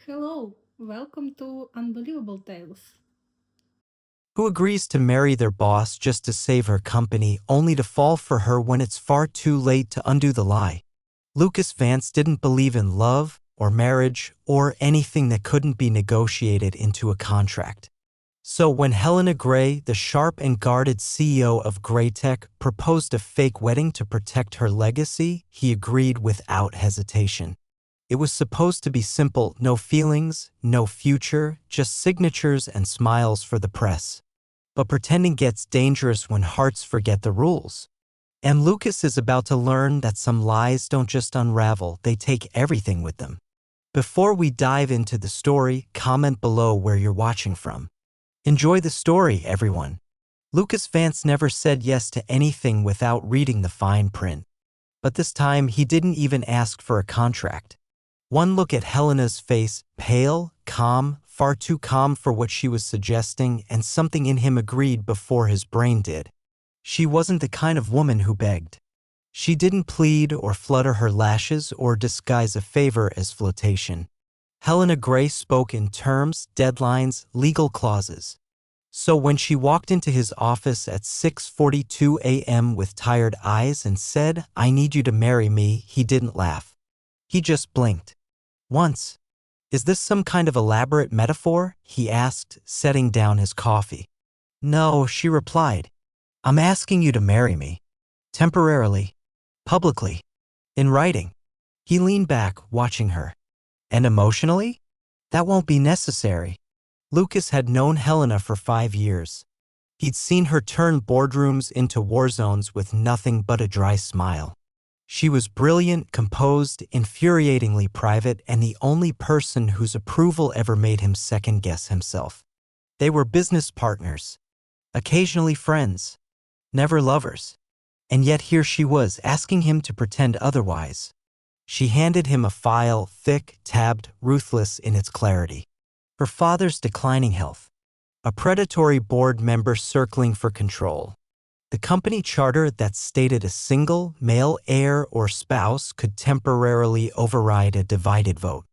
Hello, welcome to Unbelievable Tales. Who agrees to marry their boss just to save her company only to fall for her when it's far too late to undo the lie. Lucas Vance didn't believe in love or marriage or anything that couldn't be negotiated into a contract. So when Helena Graye, the sharp and guarded CEO of Graytech, proposed a fake wedding to protect her legacy, he agreed without hesitation. It was supposed to be simple, no feelings, no future, just signatures and smiles for the press. But pretending gets dangerous when hearts forget the rules. And Lucas is about to learn that some lies don't just unravel, they take everything with them. Before we dive into the story, comment below where you're watching from. Enjoy the story, everyone. Lucas Vance never said yes to anything without reading the fine print. But this time, he didn't even ask for a contract. One look at Helena's face, pale, calm, far too calm for what she was suggesting, and something in him agreed before his brain did. She wasn't the kind of woman who begged. She didn't plead or flutter her lashes or disguise a favor as flirtation. Helena Graye spoke in terms, deadlines, legal clauses. So when she walked into his office at 6:42 a.m. with tired eyes and said, "I need you to marry me," he didn't laugh. He just blinked. Once. "Is this some kind of elaborate metaphor?" he asked, setting down his coffee. "No," she replied. "I'm asking you to marry me. Temporarily. Publicly. In writing." He leaned back, watching her. "And emotionally? That won't be necessary." Lucas had known Helena for 5 years. He'd seen her turn boardrooms into war zones with nothing but a dry smile. She was brilliant, composed, infuriatingly private, and the only person whose approval ever made him second-guess himself. They were business partners, occasionally friends, never lovers. And yet here she was, asking him to pretend otherwise. She handed him a file, thick, tabbed, ruthless in its clarity. Her father's declining health. A predatory board member circling for control. The company charter that stated a single male heir or spouse could temporarily override a divided vote.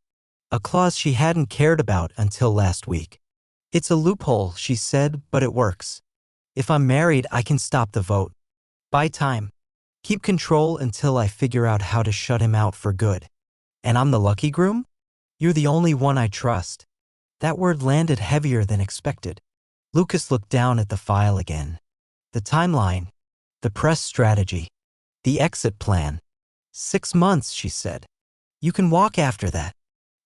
A clause she hadn't cared about until last week. "It's a loophole," she said, "but it works. If I'm married, I can stop the vote. Buy time. Keep control until I figure out how to shut him out for good. And I'm the lucky groom? You're the only one I trust." That word landed heavier than expected. Lucas looked down at the file again. The timeline, the press strategy, the exit plan. 6 months, she said. "You can walk after that."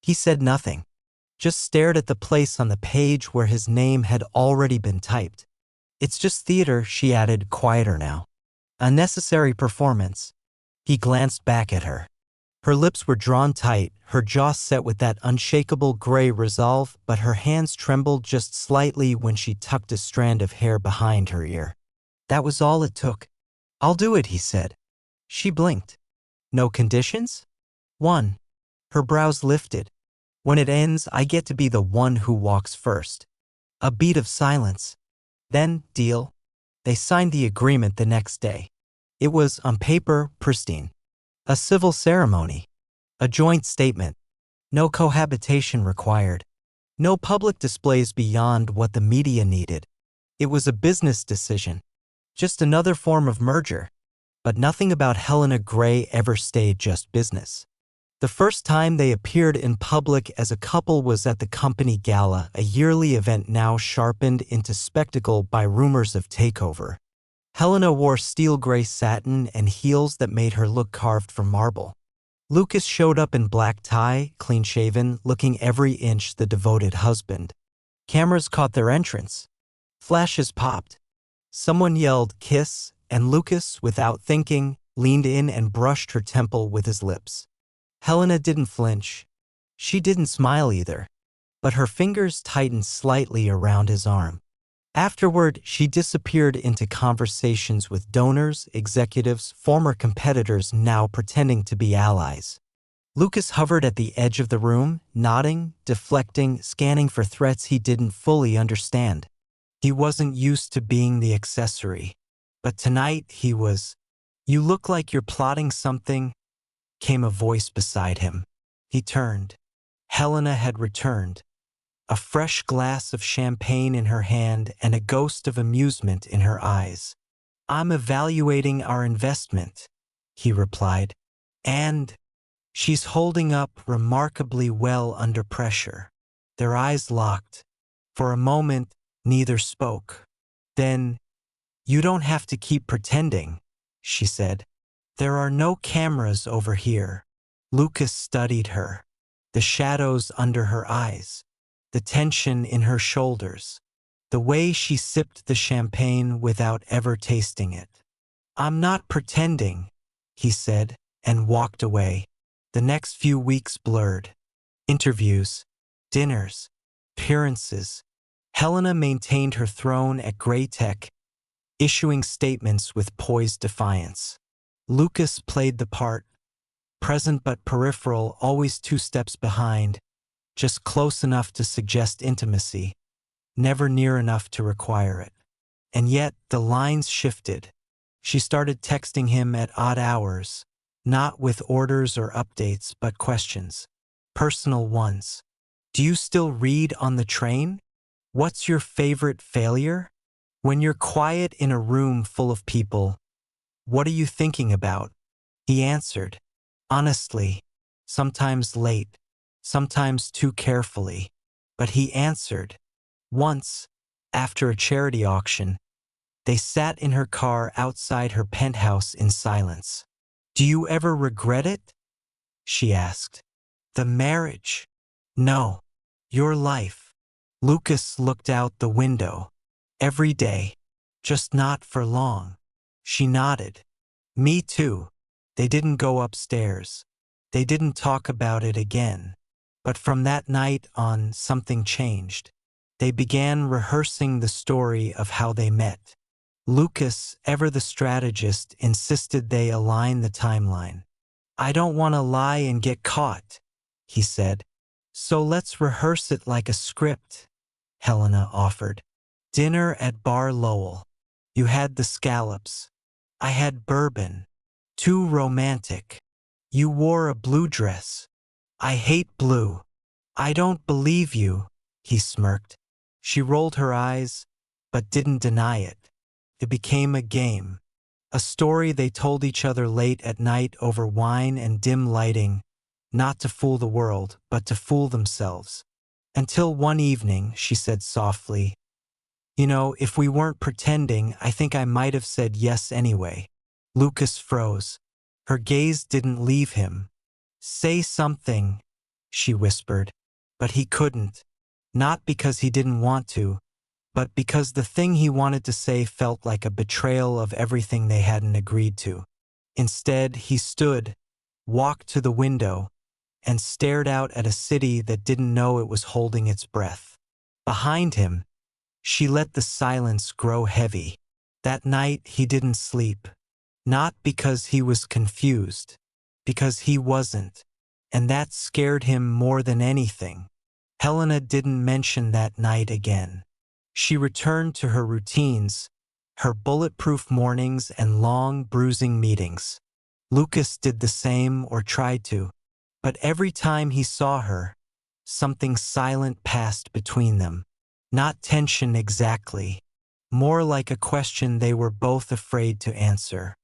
He said nothing, just stared at the place on the page where his name had already been typed. "It's just theater," she added, quieter now. "A necessary performance." He glanced back at her. Her lips were drawn tight, her jaw set with that unshakable gray resolve, but her hands trembled just slightly when she tucked a strand of hair behind her ear. That was all it took. "I'll do it," he said. She blinked. "No conditions?" "One." Her brows lifted. "When it ends, I get to be the one who walks first." A beat of silence. Then, deal. They signed the agreement the next day. It was, on paper, pristine. A civil ceremony. A joint statement. No cohabitation required. No public displays beyond what the media needed. It was a business decision. Just another form of merger. But nothing about Helena Graye ever stayed just business. The first time they appeared in public as a couple was at the company gala, a yearly event now sharpened into spectacle by rumors of takeover. Helena wore steel gray satin and heels that made her look carved from marble. Lucas showed up in black tie, clean-shaven, looking every inch the devoted husband. Cameras caught their entrance. Flashes popped. Someone yelled, "Kiss," and Lucas, without thinking, leaned in and brushed her temple with his lips. Helena didn't flinch. She didn't smile either, but her fingers tightened slightly around his arm. Afterward, she disappeared into conversations with donors, executives, former competitors now pretending to be allies. Lucas hovered at the edge of the room, nodding, deflecting, scanning for threats he didn't fully understand. He wasn't used to being the accessory. But tonight he was. "You look like you're plotting something," came a voice beside him. He turned. Helena had returned, a fresh glass of champagne in her hand and a ghost of amusement in her eyes. "I'm evaluating our investment," he replied. "And she's holding up remarkably well under pressure." Their eyes locked. For a moment, neither spoke. Then, "You don't have to keep pretending," she said. "There are no cameras over here." Lucas studied her, the shadows under her eyes, the tension in her shoulders, the way she sipped the champagne without ever tasting it. "I'm not pretending," he said, and walked away. The next few weeks blurred. Interviews, dinners, appearances. Helena maintained her throne at Grey Tech, issuing statements with poised defiance. Lucas played the part, present but peripheral, always 2 steps behind, just close enough to suggest intimacy, never near enough to require it. And yet the lines shifted. She started texting him at odd hours, not with orders or updates, but questions, personal ones. "Do you still read on the train? What's your favorite failure? When you're quiet in a room full of people, what are you thinking about?" He answered, honestly, sometimes late, sometimes too carefully, but he answered. Once, after a charity auction, they sat in her car outside her penthouse in silence. "Do you ever regret it?" she asked. "The marriage?" "No. Your life." Lucas looked out the window. "Every day. Just not for long." She nodded. "Me too." They didn't go upstairs. They didn't talk about it again. But from that night on, something changed. They began rehearsing the story of how they met. Lucas, ever the strategist, insisted they align the timeline. "I don't want to lie and get caught," he said. "So let's rehearse it like a script," Helena offered. "Dinner at Bar Lowell. You had the scallops. I had bourbon. Too romantic. You wore a blue dress. I hate blue." "I don't believe you," he smirked. She rolled her eyes, but didn't deny it. It became a game, a story they told each other late at night over wine and dim lighting, not to fool the world, but to fool themselves. Until one evening, she said softly, "You know, if we weren't pretending, I think I might have said yes anyway." Lucas froze. Her gaze didn't leave him. "Say something," she whispered, but he couldn't. Not because he didn't want to, but because the thing he wanted to say felt like a betrayal of everything they hadn't agreed to. Instead, he stood, walked to the window, and stared out at a city that didn't know it was holding its breath. Behind him, she let the silence grow heavy. That night, he didn't sleep. Not because he was confused, because he wasn't. And that scared him more than anything. Helena didn't mention that night again. She returned to her routines, her bulletproof mornings and long, bruising meetings. Lucas did the same, or tried to. But every time he saw her, something silent passed between them. Not tension exactly, more like a question they were both afraid to answer.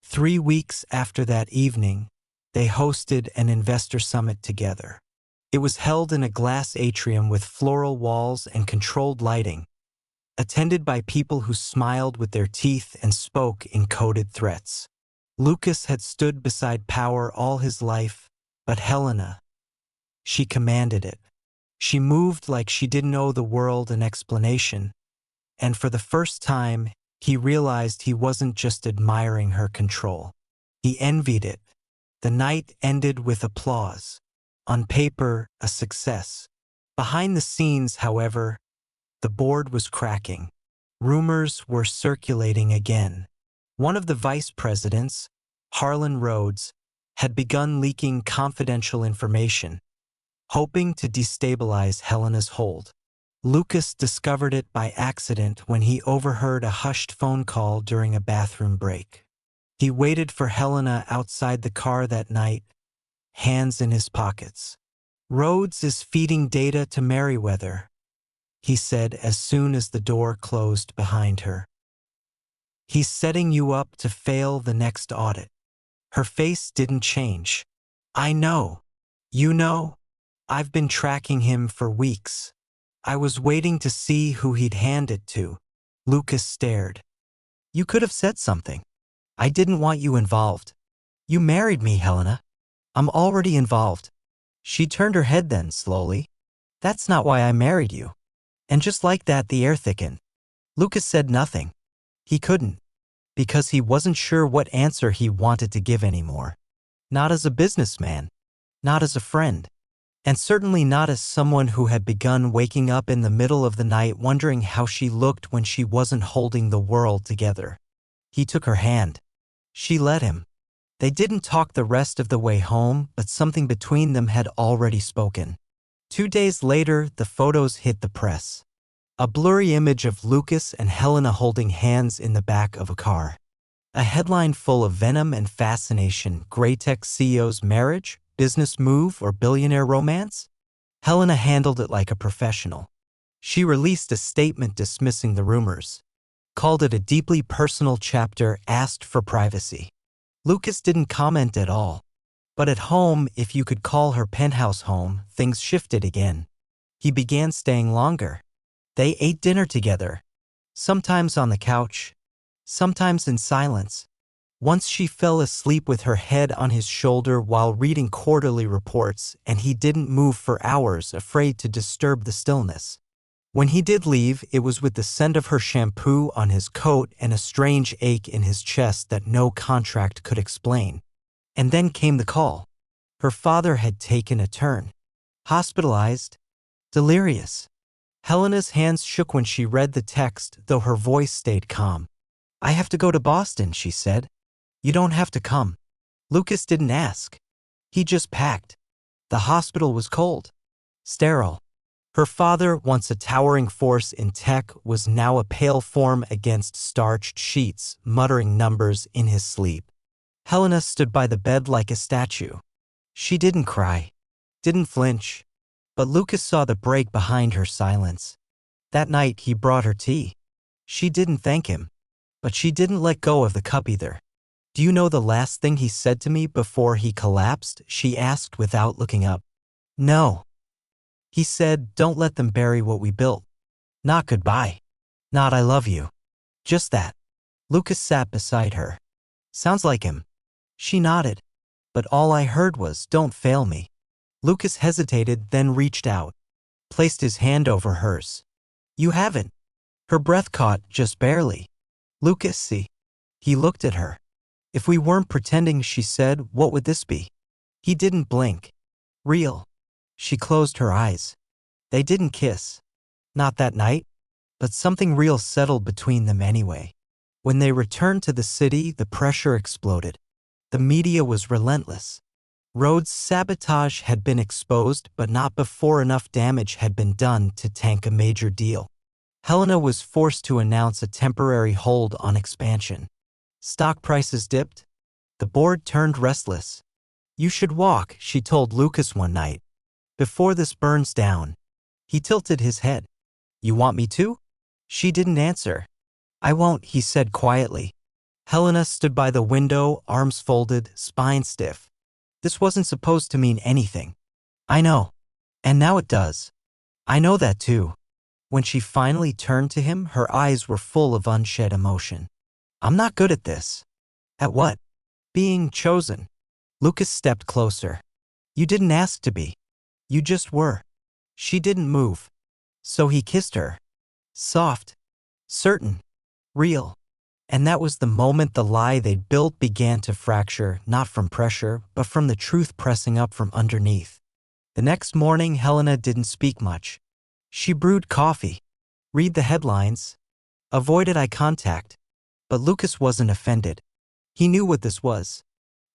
3 weeks after that evening, they hosted an investor summit together. It was held in a glass atrium with floral walls and controlled lighting, attended by people who smiled with their teeth and spoke in coded threats. Lucas had stood beside power all his life, but Helena, she commanded it. She moved like she didn't owe the world an explanation, and for the first time, he realized he wasn't just admiring her control. He envied it. The night ended with applause. On paper, a success. Behind the scenes, however, the board was cracking. Rumors were circulating again. One of the vice presidents, Harlan Rhodes, had begun leaking confidential information, hoping to destabilize Helena's hold. Lucas discovered it by accident when he overheard a hushed phone call during a bathroom break. He waited for Helena outside the car that night, hands in his pockets. Rhodes is feeding data to Merriweather, he said as soon as the door closed behind her. He's setting you up to fail the next audit. Her face didn't change. I know. You know. I've been tracking him for weeks. I was waiting to see who he'd hand it to. Lucas stared. You could have said something. I didn't want you involved. You married me, Helena. I'm already involved. She turned her head then, slowly. That's not why I married you. And just like that, the air thickened. Lucas said nothing. He couldn't. Because he wasn't sure what answer he wanted to give anymore. Not as a businessman. Not as a friend. And certainly not as someone who had begun waking up in the middle of the night wondering how she looked when she wasn't holding the world together. He took her hand. She let him. They didn't talk the rest of the way home, but something between them had already spoken. 2 days later, the photos hit the press. A blurry image of Lucas and Helena holding hands in the back of a car. A headline full of venom and fascination. Graytech CEO's marriage, business move, or billionaire romance? Helena handled it like a professional. She released a statement dismissing the rumors. Called it a deeply personal chapter, asked for privacy. Lucas didn't comment at all. But at home, if you could call her penthouse home, things shifted again. He began staying longer. They ate dinner together. Sometimes on the couch. Sometimes in silence. Once she fell asleep with her head on his shoulder while reading quarterly reports, and he didn't move for hours, afraid to disturb the stillness. When he did leave, it was with the scent of her shampoo on his coat and a strange ache in his chest that no contract could explain. And then came the call. Her father had taken a turn. Hospitalized. Delirious. Helena's hands shook when she read the text, though her voice stayed calm. I have to go to Boston, she said. You don't have to come. Lucas didn't ask. He just packed. The hospital was cold. Sterile. Her father, once a towering force in tech, was now a pale form against starched sheets, muttering numbers in his sleep. Helena stood by the bed like a statue. She didn't cry. Didn't flinch. But Lucas saw the break behind her silence. That night he brought her tea. She didn't thank him. But she didn't let go of the cup either. Do you know the last thing he said to me before he collapsed? She asked without looking up. No. He said, don't let them bury what we built. Not goodbye. Not I love you. Just that. Lucas sat beside her. Sounds like him. She nodded. But all I heard was, don't fail me. Lucas hesitated, then reached out. Placed his hand over hers. You haven't. Her breath caught, just barely. Lucas, see. He looked at her. If we weren't pretending, she said, what would this be? He didn't blink. Real. She closed her eyes. They didn't kiss. Not that night. But something real settled between them anyway. When they returned to the city, the pressure exploded. The media was relentless. Rhodes' sabotage had been exposed, but not before enough damage had been done to tank a major deal. Helena was forced to announce a temporary hold on expansion. Stock prices dipped. The board turned restless. You should walk, she told Lucas one night. Before this burns down. He tilted his head. You want me to? She didn't answer. I won't, he said quietly. Helena stood by the window, arms folded, spine stiff. This wasn't supposed to mean anything. I know. And now it does. I know that too. When she finally turned to him, her eyes were full of unshed emotion. I'm not good at this. At what? Being chosen. Lucas stepped closer. You didn't ask to be. You just were. She didn't move. So he kissed her. Soft. Certain. Real. And that was the moment the lie they'd built began to fracture, not from pressure, but from the truth pressing up from underneath. The next morning, Helena didn't speak much. She brewed coffee. Read the headlines. Avoided eye contact. But Lucas wasn't offended. He knew what this was.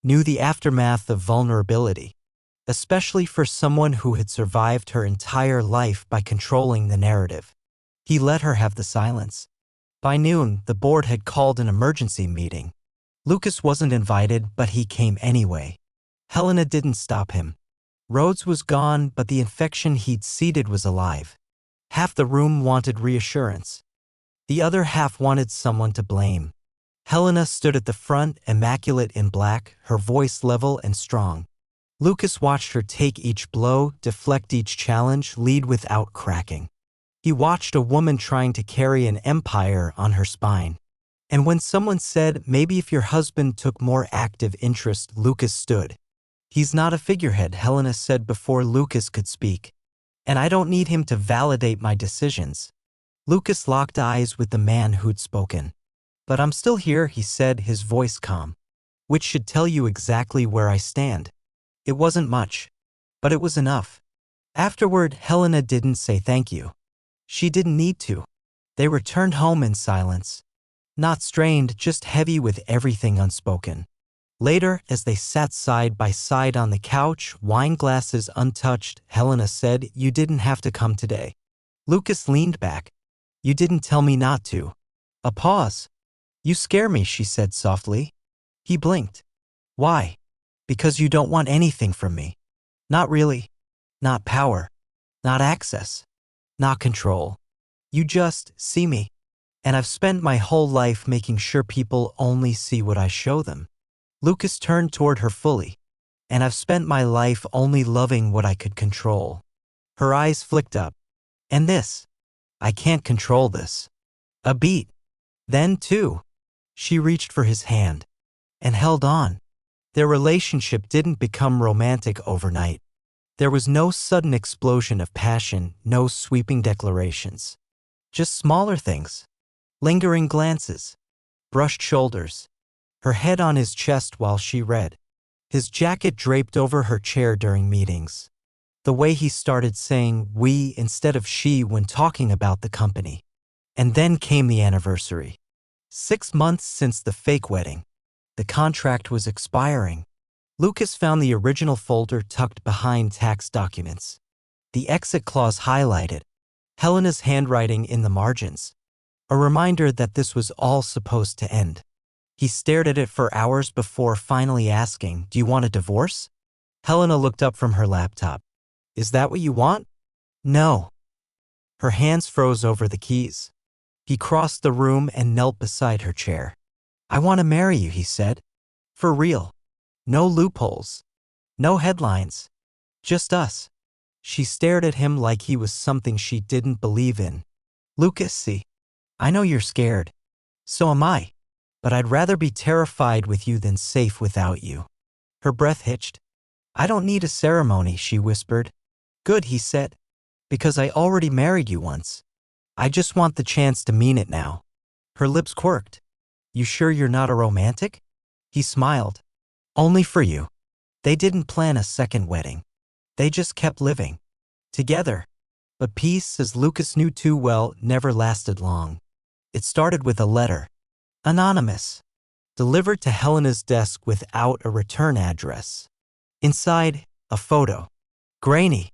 Knew the aftermath of vulnerability. Especially for someone who had survived her entire life by controlling the narrative. He let her have the silence. By noon, the board had called an emergency meeting. Lucas wasn't invited, but he came anyway. Helena didn't stop him. Rhodes was gone, but the infection he'd seeded was alive. Half the room wanted reassurance. The other half wanted someone to blame. Helena stood at the front, immaculate in black, her voice level and strong. Lucas watched her take each blow, deflect each challenge, lead without cracking. He watched a woman trying to carry an empire on her spine. And when someone said, maybe if your husband took more active interest, Lucas stood. He's not a figurehead, Helena said before Lucas could speak. And I don't need him to validate my decisions. Lucas locked eyes with the man who'd spoken. But I'm still here, he said, his voice calm. Which should tell you exactly where I stand. It wasn't much, but it was enough. Afterward, Helena didn't say thank you. She didn't need to. They returned home in silence. Not strained, just heavy with everything unspoken. Later, as they sat side by side on the couch, wine glasses untouched, Helena said, "You didn't have to come today." Lucas leaned back. "You didn't tell me not to." A pause. "You scare me," she said softly. He blinked. "Why?" "Because you don't want anything from me." "Not really. Not power. Not access. Not control. You just see me. And I've spent my whole life making sure people only see what I show them." Lucas turned toward her fully. "And I've spent my life only loving what I could control." Her eyes flicked up. "And this? I can't control this." A beat. Then, too. She reached for his hand. And held on. Their relationship didn't become romantic overnight. There was no sudden explosion of passion, no sweeping declarations. Just smaller things. Lingering glances. Brushed shoulders. Her head on his chest while she read. His jacket draped over her chair during meetings. The way he started saying "we" instead of "she" when talking about the company. And then came the anniversary. 6 months since the fake wedding. The contract was expiring. Lucas found the original folder tucked behind tax documents. The exit clause highlighted. Helena's handwriting in the margins. A reminder that this was all supposed to end. He stared at it for hours before finally asking, "Do you want a divorce?" Helena looked up from her laptop. "Is that what you want?" "No." Her hands froze over the keys. He crossed the room and knelt beside her chair. "I want to marry you," he said. "For real. No loopholes. No headlines. Just us." She stared at him like he was something she didn't believe in. "Lucas, see, I know you're scared. So am I. But I'd rather be terrified with you than safe without you." Her breath hitched. "I don't need a ceremony," she whispered. "Good," he said. "Because I already married you once. I just want the chance to mean it now." Her lips quirked. "You sure you're not a romantic?" He smiled. "Only for you." They didn't plan a second wedding. They just kept living. Together. But peace, as Lucas knew too well, never lasted long. It started with a letter. Anonymous. Delivered to Helena's desk without a return address. Inside, a photo. Grainy.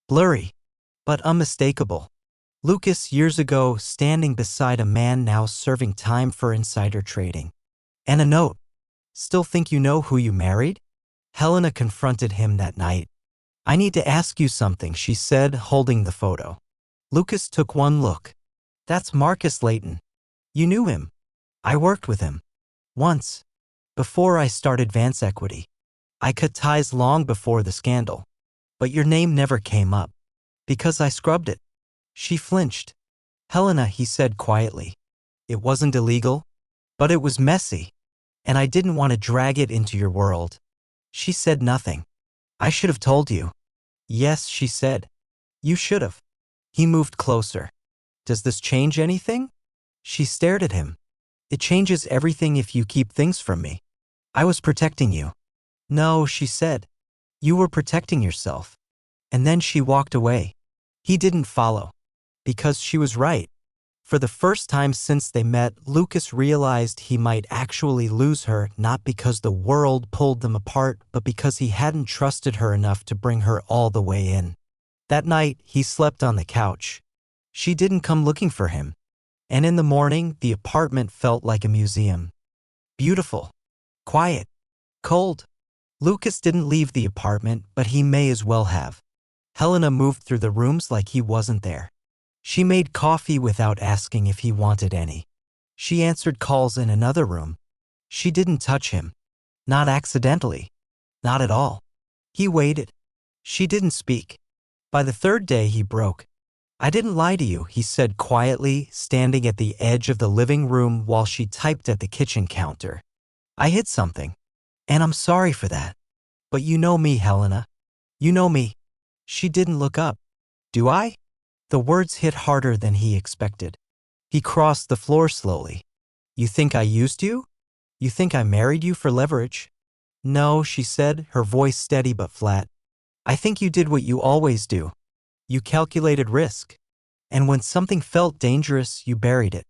Blurry. But unmistakable. Lucas, years ago, standing beside a man now serving time for insider trading. And a note. "Still think you know who you married?" Helena confronted him that night. "I need to ask you something," she said, holding the photo. Lucas took one look. "That's Marcus Layton. You knew him." "I worked with him. Once. Before I started Vance Equity. I cut ties long before the scandal. But your name never came up. Because I scrubbed it." She flinched. "Helena," he said quietly. "It wasn't illegal. But it was messy. And I didn't want to drag it into your world." She said nothing. "I should have told you." "Yes," she said. "You should have." He moved closer. "Does this change anything?" She stared at him. "It changes everything if you keep things from me. I was protecting you." "No," she said. "You were protecting yourself." And then she walked away. He didn't follow. Because she was right. For the first time since they met, Lucas realized he might actually lose her, not because the world pulled them apart, but because he hadn't trusted her enough to bring her all the way in. That night, he slept on the couch. She didn't come looking for him. And in the morning, the apartment felt like a museum. Beautiful. Quiet. Cold. Lucas didn't leave the apartment, but he may as well have. Helena moved through the rooms like he wasn't there. She made coffee without asking if he wanted any. She answered calls in another room. She didn't touch him. Not accidentally. Not at all. He waited. She didn't speak. By the third day, he broke. "I didn't lie to you," he said quietly, standing at the edge of the living room while she typed at the kitchen counter. "I hid something. And I'm sorry for that. But you know me, Helena. You know me." She didn't look up. "Do I?" The words hit harder than he expected. He crossed the floor slowly. "You think I used you? You think I married you for leverage?" "No," she said, her voice steady but flat. "I think you did what you always do. You calculated risk. And when something felt dangerous, you buried it."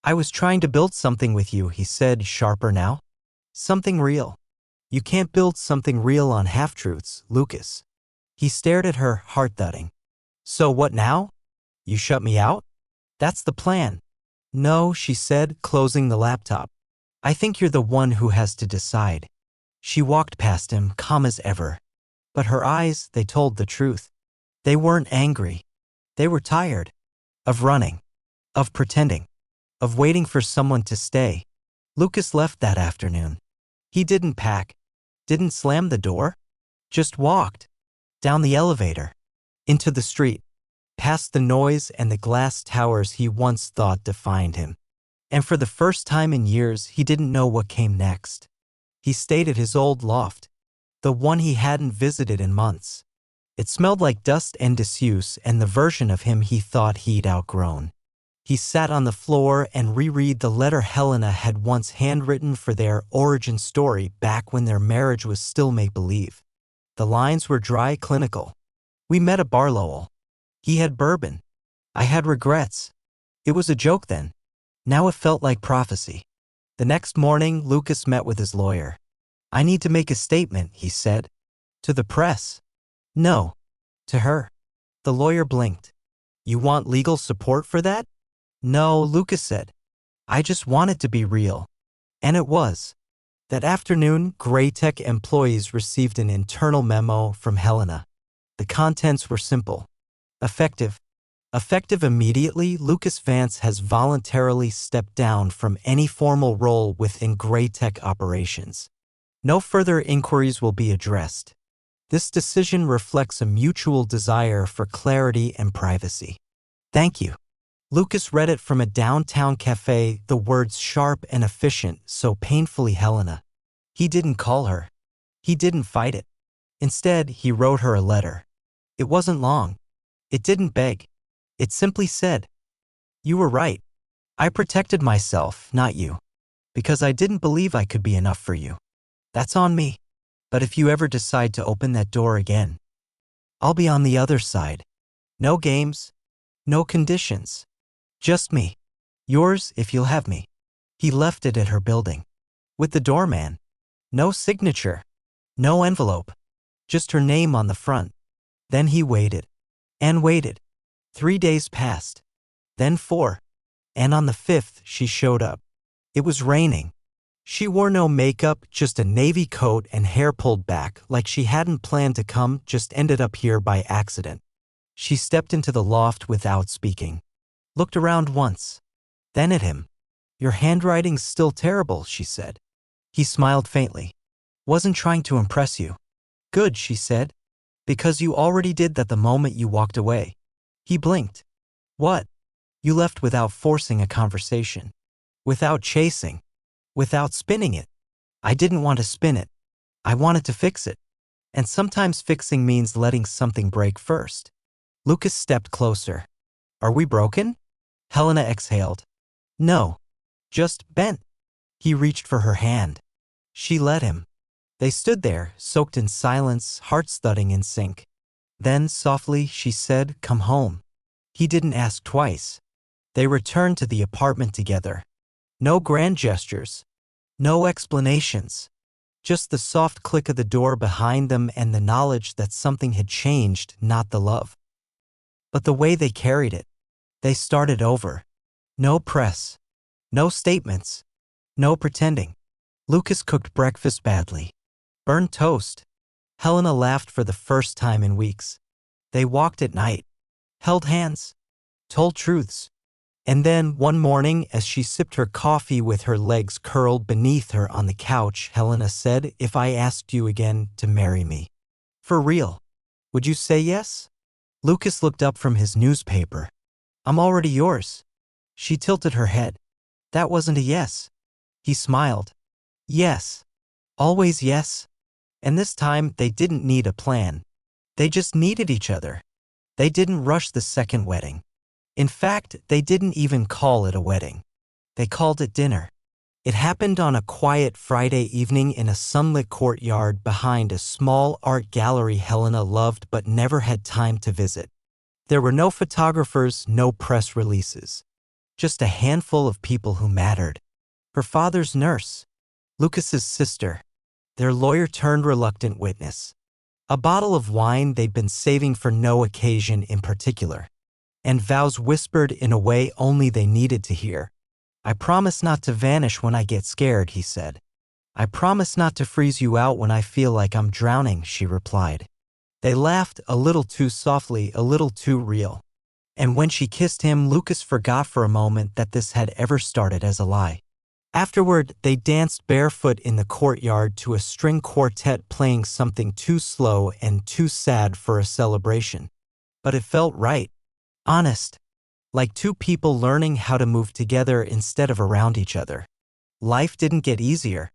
"I was trying to build something with you," he said, sharper now. "Something real. You can't build something real on half-truths, Lucas." He stared at her, heart thudding. "So what now? You shut me out?" "That's the plan." "No," she said, closing the laptop. "I think you're the one who has to decide." She walked past him, calm as ever. But her eyes, they told the truth. They weren't angry. They were tired. Of running. Of pretending. Of waiting for someone to stay. Lucas left that afternoon. He didn't pack. Didn't slam the door. Just walked. Down the elevator. Into the street. Past the noise and the glass towers he once thought defined him. And for the first time in years, he didn't know what came next. He stayed at his old loft. The one he hadn't visited in months. It smelled like dust and disuse and the version of him he thought he'd outgrown. He sat on the floor and reread the letter Helena had once handwritten for their origin story back when their marriage was still make-believe. The lines were dry, clinical. "We met at Bar Lowell. He had bourbon. I had regrets. It was a joke then. Now it felt like prophecy." The next morning, Lucas met with his lawyer. "I need to make a statement," he said. "To the press?" "No. To her." The lawyer blinked. "You want legal support for that?" "No," Lucas said. "I just want it to be real." And it was. That afternoon, Graye Tech employees received an internal memo from Helena. The contents were simple. Effective. Effective immediately, Lucas Vance has voluntarily stepped down from any formal role within Graye Tech operations. No further inquiries will be addressed. This decision reflects a mutual desire for clarity and privacy. Thank you. Lucas read it from a downtown cafe, the words sharp and efficient, so painfully Helena. He didn't call her. He didn't fight it. Instead, he wrote her a letter. It wasn't long. It didn't beg. It simply said, "You were right. I protected myself, not you. Because I didn't believe I could be enough for you. That's on me. But if you ever decide to open that door again, I'll be on the other side. No games. No conditions. Just me. Yours if you'll have me." He left it at her building. With the doorman. No signature. No envelope. Just her name on the front. Then he waited. And waited. 3 days passed. Then 4. And on the 5th, she showed up. It was raining. She wore no makeup, just a navy coat and hair pulled back, like she hadn't planned to come, just ended up here by accident. She stepped into the loft without speaking. Looked around once. Then at him. "Your handwriting's still terrible," she said. He smiled faintly. "Wasn't trying to impress you." "Good," she said. "Because you already did that the moment you walked away." He blinked. "What?" "You left without forcing a conversation. Without chasing. Without spinning it." "I didn't want to spin it. I wanted to fix it. And sometimes fixing means letting something break first." Lucas stepped closer. "Are we broken?" Helena exhaled. "No. Just bent." He reached for her hand. She let him. They stood there, soaked in silence, hearts thudding in sync. Then, softly, she said, "Come home." He didn't ask twice. They returned to the apartment together. No grand gestures. No explanations. Just the soft click of the door behind them and the knowledge that something had changed, not the love. But the way they carried it. They started over. No press. No statements. No pretending. Lucas cooked breakfast badly. Burned toast. Helena laughed for the first time in weeks. They walked at night, held hands, told truths. And then, one morning, as she sipped her coffee with her legs curled beneath her on the couch, Helena said, "If I asked you again to marry me, for real, would you say yes?" Lucas looked up from his newspaper. "I'm already yours." She tilted her head. "That wasn't a yes." He smiled. "Yes. Always yes." And this time, they didn't need a plan. They just needed each other. They didn't rush the second wedding. In fact, they didn't even call it a wedding. They called it dinner. It happened on a quiet Friday evening in a sunlit courtyard behind a small art gallery Helena loved but never had time to visit. There were no photographers, no press releases. Just a handful of people who mattered. Her father's nurse, Lucas's sister, their lawyer-turned-reluctant witness. A bottle of wine they'd been saving for no occasion in particular. And vows whispered in a way only they needed to hear. "I promise not to vanish when I get scared," he said. "I promise not to freeze you out when I feel like I'm drowning," she replied. They laughed, a little too softly, a little too real. And when she kissed him, Lucas forgot for a moment that this had ever started as a lie. Afterward, they danced barefoot in the courtyard to a string quartet playing something too slow and too sad for a celebration. But it felt right. Honest. Like two people learning how to move together instead of around each other. Life didn't get easier.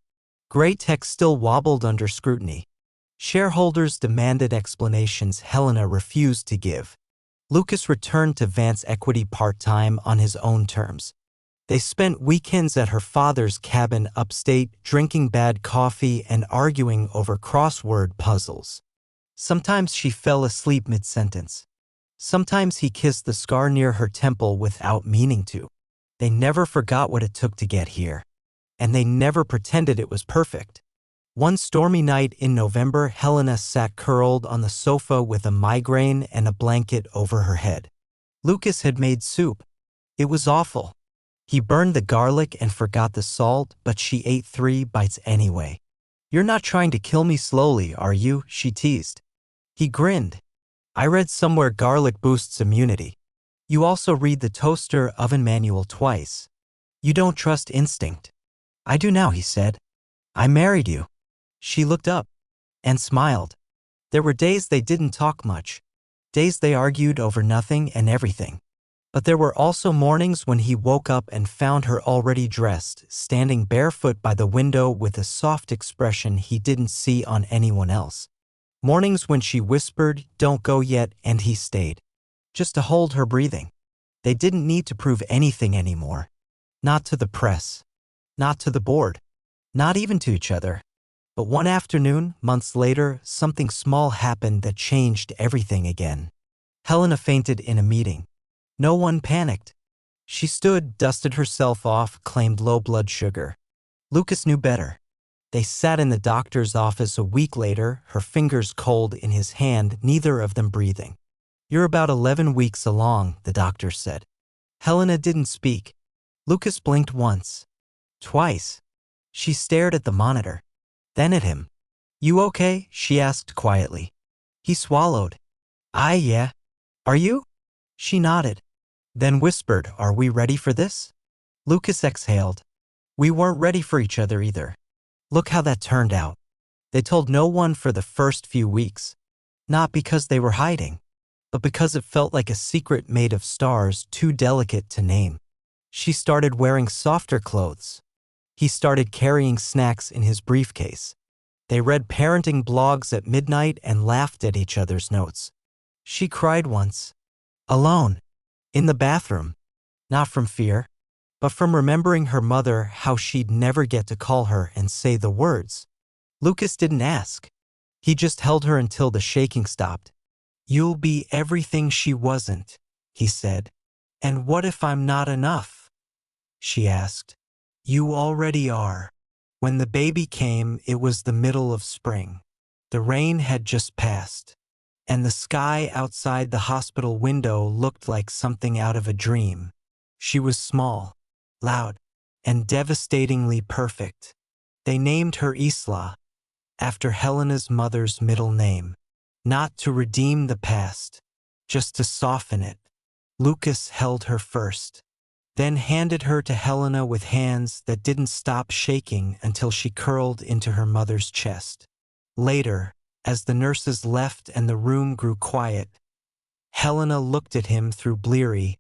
Great tech still wobbled under scrutiny. Shareholders demanded explanations Helena refused to give. Lucas returned to Vance Equity part-time on his own terms. They spent weekends at her father's cabin upstate, drinking bad coffee and arguing over crossword puzzles. Sometimes she fell asleep mid-sentence. Sometimes he kissed the scar near her temple without meaning to. They never forgot what it took to get here. And they never pretended it was perfect. One stormy night in November, Helena sat curled on the sofa with a migraine and a blanket over her head. Lucas had made soup. It was awful. He burned the garlic and forgot the salt, but she ate 3 bites anyway. "You're not trying to kill me slowly, are you?" she teased. He grinned. "I read somewhere garlic boosts immunity. You also read the toaster oven manual twice. You don't trust instinct." "I do now," he said. "I married you." She looked up and smiled. There were days they didn't talk much. Days they argued over nothing and everything. But there were also mornings when he woke up and found her already dressed, standing barefoot by the window with a soft expression he didn't see on anyone else. Mornings when she whispered, "Don't go yet," and he stayed. Just to hold her breathing. They didn't need to prove anything anymore. Not to the press. Not to the board. Not even to each other. But one afternoon, months later, something small happened that changed everything again. Helena fainted in a meeting. No one panicked. She stood, dusted herself off, claimed low blood sugar. Lucas knew better. They sat in the doctor's office a week later, her fingers cold in his hand, neither of them breathing. "You're about 11 weeks along," the doctor said. Helena didn't speak. Lucas blinked once. Twice. She stared at the monitor. Then at him. "You okay?" she asked quietly. He swallowed. Yeah. Are you?" She nodded. Then whispered, "Are we ready for this?" Lucas exhaled. "We weren't ready for each other either. Look how that turned out." They told no one for the first few weeks. Not because they were hiding, but because it felt like a secret made of stars too delicate to name. She started wearing softer clothes. He started carrying snacks in his briefcase. They read parenting blogs at midnight and laughed at each other's notes. She cried once. Alone. In the bathroom. Not from fear, but from remembering her mother, how she'd never get to call her and say the words. Lucas didn't ask. He just held her until the shaking stopped. "You'll be everything she wasn't," he said. "And what if I'm not enough?" she asked. "You already are." When the baby came, it was the middle of spring. The rain had just passed, and the sky outside the hospital window looked like something out of a dream. She was small, loud, and devastatingly perfect. They named her Isla. after Helena's mother's middle name. Not to redeem the past, just to soften it. Lucas held her first, then handed her to Helena with hands that didn't stop shaking until she curled into her mother's chest. Later, as the nurses left and the room grew quiet, Helena looked at him through bleary,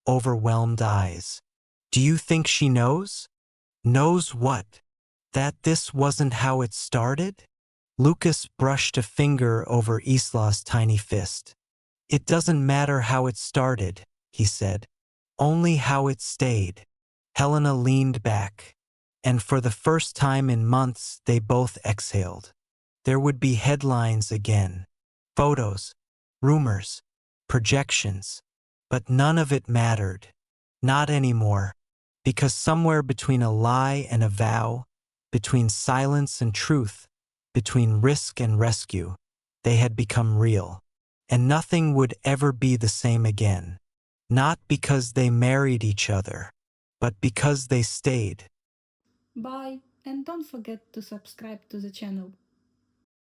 overwhelmed eyes. Do you think she knows? Knows what? That this wasn't how it started? Lucas brushed a finger over Isla's tiny fist. It doesn't matter how it started, he said. Only how it stayed. Helena leaned back, and for the first time in months they both exhaled. There would be headlines again. Photos, rumors, projections. But none of it mattered. Not anymore. Because somewhere between a lie and a vow, between silence and truth, between risk and rescue, they had become real. And nothing would ever be the same again. Not because they married each other, but because they stayed. Bye, and don't forget to subscribe to the channel.